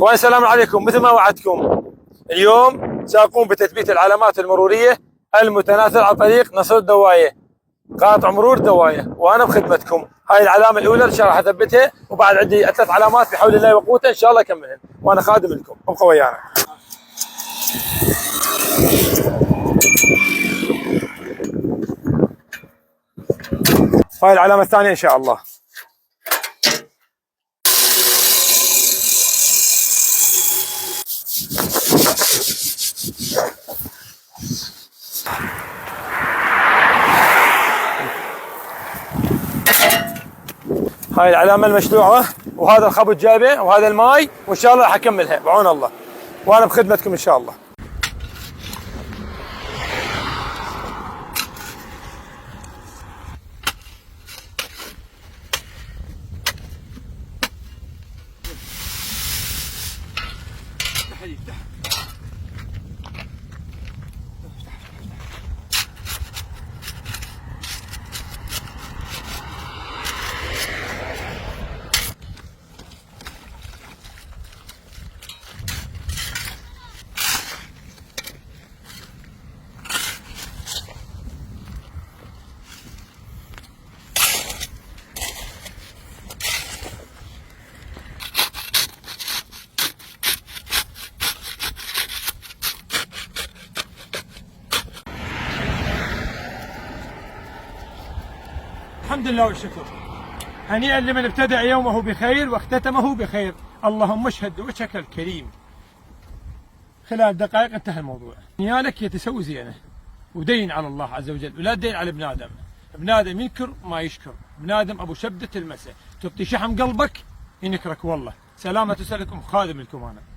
اخوان السلام عليكم. مثل ما وعدتكم اليوم ساقوم بتثبيت العلامات المروريه المتناثره على طريق نصر الدوايه، قاطع مرور دوايه، وانا بخدمتكم. هاي العلامه الاولى ان شاء الله حثبتها، وبعد عندي 3 علامات بحول الله وقوته ان شاء الله اكملهن، وانا خادم لكم. ابقوا ويانا. هاي العلامه الثانيه ان شاء الله. هاي العلامة المشلوعة، وهذا الخبز جايبه، وهذا الماي، وإن شاء الله راح أكملها بعون الله، وأنا بخدمتكم إن شاء الله. الحمد لله والشكر. هنيئا لمن ابتدأ يومه بخير واختتمه بخير. اللهم اشهد وجهك الكريم. خلال دقائق انتهى الموضوع. نيالك يتسوي زينه ودين على الله عز وجل، ولا تدين على ابن ادم. ابن ادم ينكر ما يشكر، ابن ادم ابو شبده المسه، تعطي شحم قلبك ينكرك والله. سلامة سلكم، خادم لكم انا.